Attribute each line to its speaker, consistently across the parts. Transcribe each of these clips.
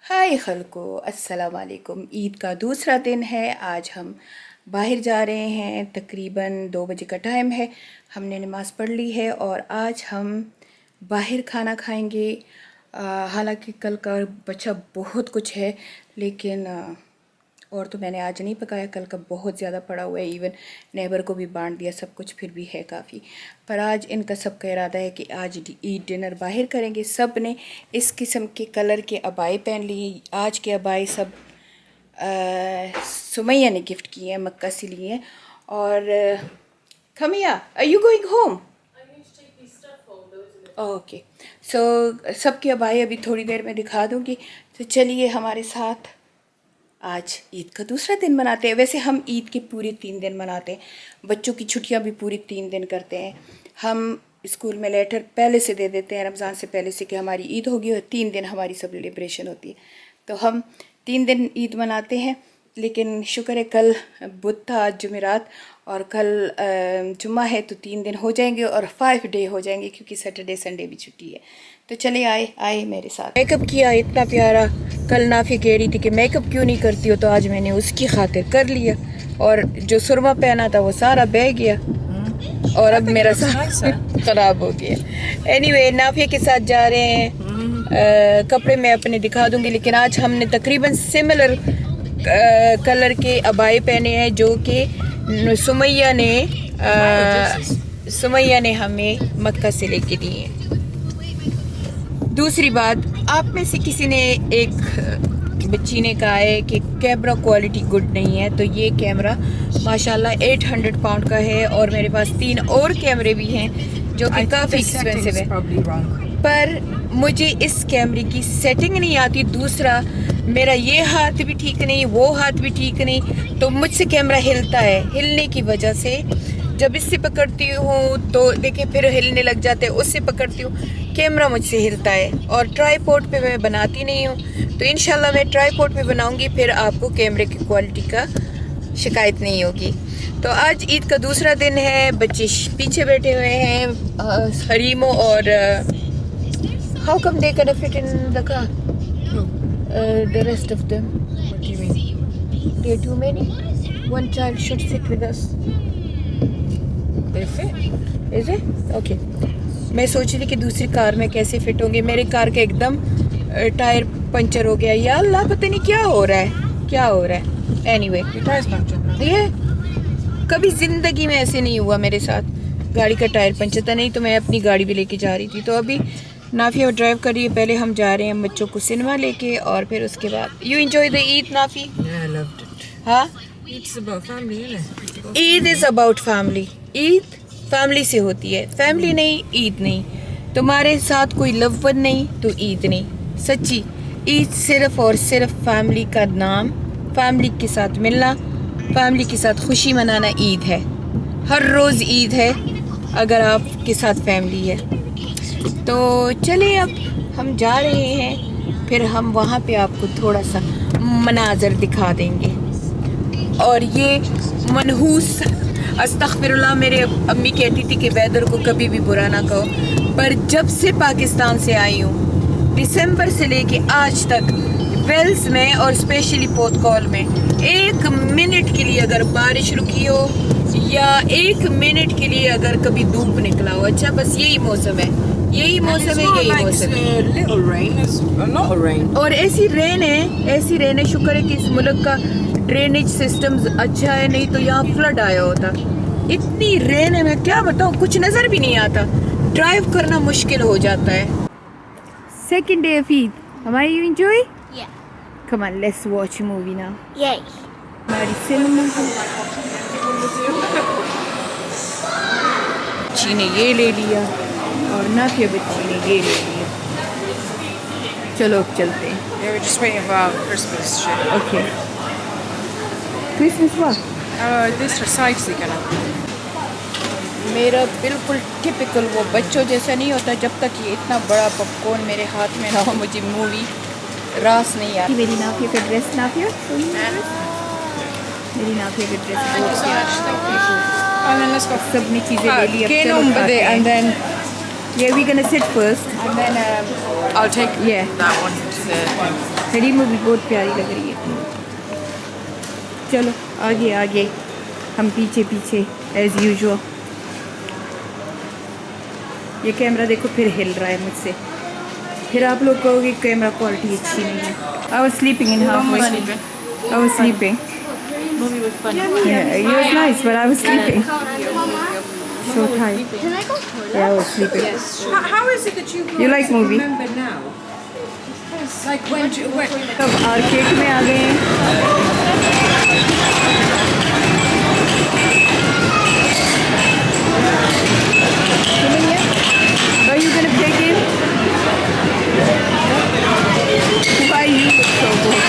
Speaker 1: हाय खलको, अस्सलाम वालेकुम। ईद का दूसरा दिन है। आज हम बाहर जा रहे हैं। तकरीबन 2 बजे का टाइम है। हमने नमाज़ पढ़ ली है और आज हम बाहर खाना खाएंगे। हालांकि कल का बचा बहुत कुछ है, लेकिन और तो मैंने आज नहीं पकाया। कल का बहुत ज़्यादा पड़ा हुआ है, इवन नेबर को भी बांट दिया सब कुछ, फिर भी है काफ़ी। पर आज इनका सबका इरादा है कि आज ईद डिनर बाहर करेंगे। सब ने इस किस्म के कलर के अबाए पहन लिए। आज के अबाए सब सुमैया ने गिफ्ट किए हैं, मक्का से लिए हैं। और Khamiya, are you going home? Okay, so सबके अबाए अभी थोड़ी देर में दिखा दूँगी। तो चलिए हमारे साथ आज ईद का दूसरा दिन मनाते हैं। वैसे हम ईद के पूरे 3 दिन मनाते हैं। बच्चों की छुट्टियां भी पूरी 3 दिन करते हैं। हम स्कूल में लेटर पहले से दे देते हैं, रमज़ान से पहले से, कि हमारी ईद होगी और 3 दिन हमारी सेलिब्रेशन होती है। तो हम 3 दिन ईद मनाते हैं। लेकिन शुक्र है कल बुध था, आज जुमेरात, और कल जुम्मा है, तो 3 दिन हो जाएंगे और 5 डे हो जाएंगे, क्योंकि सैटरडे संडे भी छुट्टी है। तो चले आए मेरे साथ। मेकअप किया इतना प्यारा। कल नाफी कह रही थी कि मेकअप क्यों नहीं करती हो, तो आज मैंने उसकी खातिर कर लिया। और जो सुरमा पहना था वो सारा बह गया और अब मेरा साथ ख़राब हो गया। एनीवे, नाफिया के साथ जा रहे हैं। कपड़े मैं अपने दिखा दूंगी, लेकिन आज हमने तकरीबन सिमिलर कलर के अबाए पहने हैं, जो कि सुमैया ने हमें मक्का से लेके दिए हैं। दूसरी बात, आप में से किसी ने, एक बच्ची ने कहा है कि कैमरा क्वालिटी गुड नहीं है, तो ये कैमरा माशाल्लाह 800 पाउंड का है और मेरे पास 3 और कैमरे भी हैं जो कि काफ़ी एक्सपेंसिव है। पर मुझे इस कैमरे की सेटिंग नहीं आती। दूसरा, मेरा ये हाथ भी ठीक नहीं, वो हाथ भी ठीक नहीं, तो मुझसे कैमरा हिलता है। हिलने की वजह से जब इससे पकड़ती हूँ तो देखिए फिर हिलने लग जाते हैं, उससे पकड़ती हूँ कैमरा मुझसे हिलता है। और ट्राईपॉड पे मैं बनाती नहीं हूँ, तो इंशाल्लाह मैं ट्राईपॉड पे बनाऊँगी, फिर आपको कैमरे की क्वालिटी का शिकायत नहीं होगी। तो आज ईद का दूसरा दिन है। बच्चे पीछे बैठे हुए हैं, हरीमो और how come they can fit in the car, the rest of them?
Speaker 2: What do you mean?
Speaker 1: They are too many. One child should sit with us.
Speaker 2: They fit.
Speaker 1: Is it? Okay. मैं सोच रही कि दूसरी car में कैसे fit होंगे। मेरे car का एकदम टायर पंचर हो गया। या अल्लाह, पता नहीं क्या हो रहा है, क्या हो रहा है। Anyway,
Speaker 2: Your tire's punctured.
Speaker 1: ये कभी ज़िंदगी में ऐसे नहीं हुआ मेरे साथ। गाड़ी का टायर पंचर था, नहीं तो मैं अपनी गाड़ी भी लेके जा रही थी। तो अभी नाफिया ड्राइव कर रही है। पहले हम जा रहे हैं बच्चों को सिनेमा लेके, और फिर उसके बाद यू एंजॉय द ईद नाफी?
Speaker 2: Yeah, I loved it.
Speaker 1: हाँ,
Speaker 2: It's about family, isn't it?
Speaker 1: Eid is about family. Eid family से होती है। फैमिली नहीं, ईद नहीं। तुम्हारे साथ कोई लव वन नहीं तो ईद नहीं। सच्ची, ईद सिर्फ और सिर्फ फैमिली का नाम। फैमिली के साथ मिलना, फैमिली के साथ खुशी मनाना ईद है। हर रोज़ ईद है अगर आपके साथ फैमिली है। तो चलिए, अब हम जा रहे हैं, फिर हम वहाँ पे आपको थोड़ा सा मनाजर दिखा देंगे। और ये मनहूस, अस्तगफिरुल्लाह, मेरे अम्मी कहती थी कि वेदर को कभी भी बुरा ना कहो, पर जब से पाकिस्तान से आई हूँ, दिसंबर से लेके आज तक, वेल्स में और स्पेशली पोतकॉल में 1 मिनट के लिए अगर बारिश रुकी हो या 1 मिनट के लिए अगर कभी धूप निकला हो, अच्छा बस यही मौसम है, यही मौसम है, यही मौसम है।
Speaker 2: Little rain, it's a lot of rain.
Speaker 1: और ऐसी रेन है, शुक्र है कि इस मुल्क का ड्रेनेज सिस्टम अच्छा है, नहीं तो यहाँ फ्लड आया होता। इतनी रेन है, मैं क्या बताऊँ, कुछ नज़र भी नहीं आता, ड्राइव करना मुश्किल हो जाता है। सेकेंड डे ऑफ ईद, हमारी you enjoy?
Speaker 3: Yeah.
Speaker 1: Come on, let's watch movie now.
Speaker 3: Yay.
Speaker 1: हमारी सिनेमा बच्ची ने ये ले लिया और नाफिया बच्ची ने ये ले लिया। चलो अब चलते हैं।
Speaker 2: Yeah, we're just waiting for our Christmas shit.
Speaker 1: Okay, Christmas हुआ?
Speaker 2: This precisely gonna.
Speaker 1: मेरा बिल्कुल टिपिकल वो बच्चों जैसा नहीं होता। जब तक ये इतना बड़ा पॉपकॉर्न मेरे हाथ में ना हो, मुझे मूवी रास नहीं आती। मेरी नाफिया का ड्रेस, नाफिया मेरी नाफिया का ड्रेस बहुत प्यारा।
Speaker 2: And then let's go.
Speaker 1: सब ने चीज़ें ले ली। अब
Speaker 2: Get
Speaker 1: चलो
Speaker 2: on with
Speaker 1: खाते
Speaker 2: it,
Speaker 1: हैं।
Speaker 2: and then
Speaker 1: Yeah, we're gonna sit first.
Speaker 2: I'll take
Speaker 1: Yeah.
Speaker 2: that one to the
Speaker 1: Hareem भी बहुत प्यारी लग रही है। चलो आगे आगे, हम पीछे पीछे एज़ यूजुअल। ये कैमरा देखो फिर हिल रहा है मुझसे, फिर आप लोग कहोगे कैमरा क्वालिटी अच्छी नहीं है। I was sleeping in half way, I was sleeping.
Speaker 2: Movie was funny.
Speaker 1: Yeah, it was nice, but I was sleeping. So tired.
Speaker 3: Can I go?
Speaker 1: Yeah, I was sleeping.
Speaker 2: Yes. How is it that you
Speaker 1: You like movie?
Speaker 2: remember now? Like when
Speaker 1: तब arcade में आ गए हैं। Are you gonna play game? Why you look so good?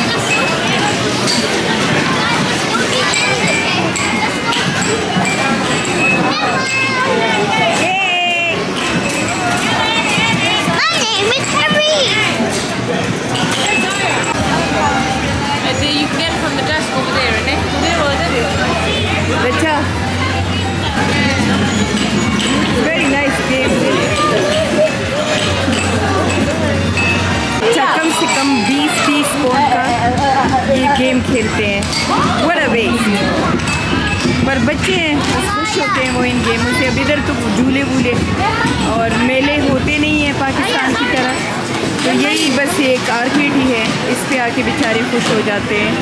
Speaker 1: Yay!
Speaker 3: My name is Harry.
Speaker 2: you can get it from the desk over there, isn't it?
Speaker 1: Bacha. Very nice game. अच्छा कम से कम 20-30 point का ये game खेलते हैं। What a waste. पर बच्चे हैं खुश होते हैं वो इन गेमों से। अब इधर तो झूले वूले और मेले होते नहीं हैं पाकिस्तान की तरह, तो यही बस एक आर्केड ही है, इस पे आके बेचारे खुश हो जाते हैं।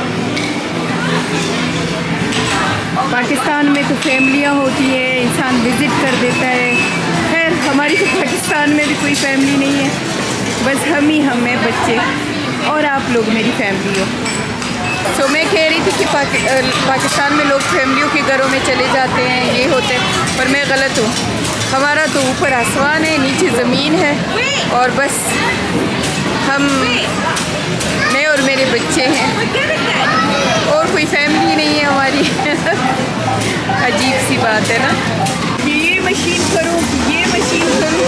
Speaker 1: पाकिस्तान में तो फैमिलियाँ होती है, इंसान विज़िट कर देता है। खैर हमारी तो पाकिस्तान में भी कोई फैमिली नहीं है, बस हम ही हम हैं बच्चे, और आप लोग मेरी फैमिली हो। तो मैं कह रही थी कि पाकिस्तान में लोग फैमिलियों के घरों में चले जाते हैं, ये होते हैं, पर मैं गलत हूँ। हमारा तो ऊपर आसमान है, नीचे ज़मीन है, और बस हम, मैं और मेरे बच्चे हैं, और कोई फैमिली नहीं है हमारी। अजीब सी बात है ना, कि ये मशीन करूँ, ये मशीन करूँ,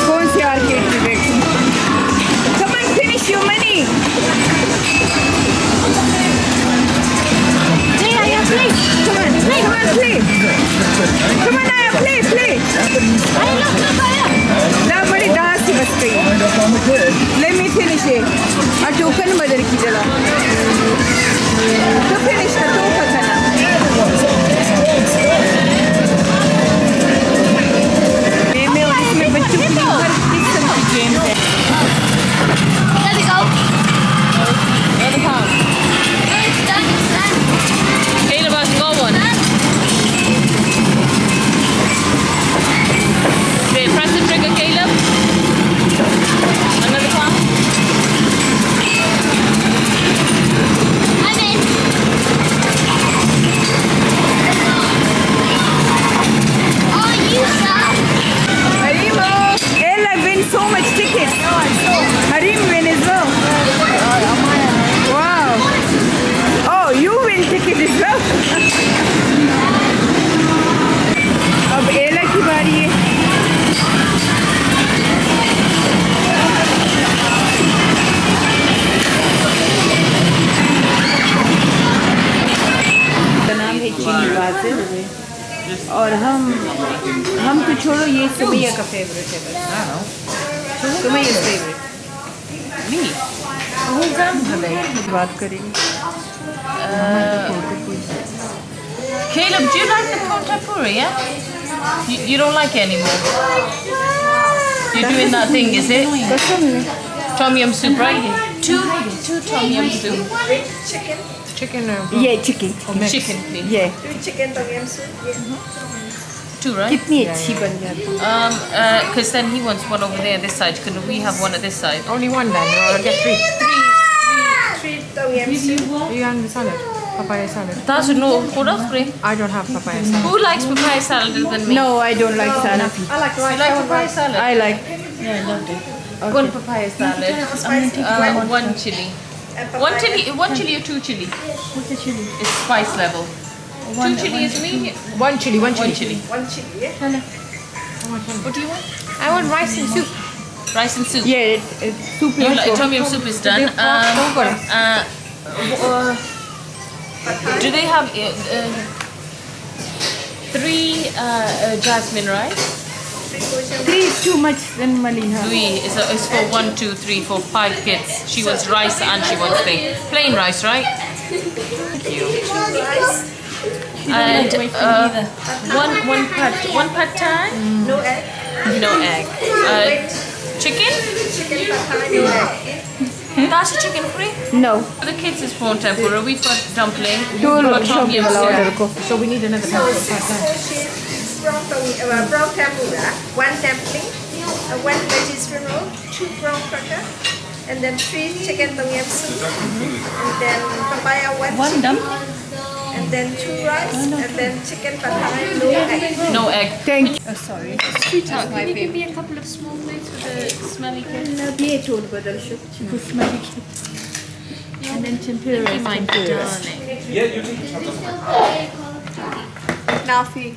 Speaker 1: कौन से आर्केड में बैठूँ। Come on, finish your money.
Speaker 3: Play.
Speaker 1: Come on, come on, play. Come on, Aya, play, play. ना बड़ी दास सी बस गई। Let me finish it. आ टोकन मदर की जला। तो finish का टोका करना। में और इसमें बच्चों के लिए हर किस्म की गेम है।
Speaker 3: Let it go.
Speaker 2: Another pound.
Speaker 3: No, it's done. It's done.
Speaker 2: Caleb has got one. Okay, press the trigger, Caleb. Another pound.
Speaker 3: I'm in. Oh, you suck.
Speaker 1: Harimo, Ella win so much tickets. Harim win as well. Wow. Oh, you win ticket as well. अब एला की बारी है। नाम है चीनी वाजिद, और हम तो छोड़ो, ये सुमैया का फेवरेट है बस। सुमैया फेवरेट बात करेंगे।
Speaker 2: Caleb, do you like the Pontapura, yeah? You don't like it anymore? You're doing that thing, is it?
Speaker 1: कसम है।
Speaker 2: Tom yum soup, right? Two tom yum soup. Chicken or
Speaker 1: ये चिकन
Speaker 2: chicken, please.
Speaker 1: ये
Speaker 2: Two, right?
Speaker 1: कितनी अच्छी बन जाती है।
Speaker 2: Because then he wants one over there, this side. Can we have one at this side?
Speaker 4: Only one then, or I'll get three.
Speaker 3: Three tom yum soup.
Speaker 4: You and the salad, papaya salad.
Speaker 2: That's no, hold on, Spring.
Speaker 4: I don't have papaya salad.
Speaker 2: Who likes papaya salad other than me?
Speaker 1: No, I don't like salad.
Speaker 4: I like
Speaker 2: You like papaya salad?
Speaker 1: I like
Speaker 2: Yeah, I loved it. One papaya salad. One chili. One chili or two chili?
Speaker 1: what's the chili?
Speaker 2: It's spice level. Two chili is me.
Speaker 4: one chili, one
Speaker 2: One
Speaker 4: chili.
Speaker 2: chili. What do you want?
Speaker 4: I want rice and soup.
Speaker 2: Rice and soup.
Speaker 1: Yeah, it's soup
Speaker 2: You
Speaker 1: like
Speaker 2: like, tom yum soup is done. Do they have three jasmine rice?
Speaker 3: three portion.
Speaker 1: 3 is too much then Maliha.
Speaker 2: Louis is for 1, 2, 3, 4, 5 kids. She wants rice and she wants plain rice, right? Thank you.
Speaker 3: Rice,
Speaker 2: And one pad thai,
Speaker 3: no egg.
Speaker 2: no egg. Chicken?
Speaker 3: Chicken pad thai, no egg.
Speaker 2: That's a chicken free.
Speaker 1: No.
Speaker 2: For the kids is prawn tempura. We've got dumpling.
Speaker 1: Dua
Speaker 2: We've got tom yum
Speaker 1: order
Speaker 2: soup.
Speaker 1: ko.
Speaker 4: So we need another pan for pad thai.
Speaker 3: 4 sheets brown tempura, 1 dumpling, 1 vegetable roll, 2 brown cracker, and then 3 chicken tom yum soup, and then papaya one
Speaker 2: One
Speaker 3: chicken,
Speaker 2: dumpling,
Speaker 3: and then 2 rice, and then chicken pad thai, no egg.
Speaker 2: no egg.
Speaker 1: Thank you.
Speaker 2: Can you give me a couple of small plates for the smelly kids?
Speaker 1: ये छोड़ बदल show
Speaker 2: And then tempura, my darling.
Speaker 3: Nafi.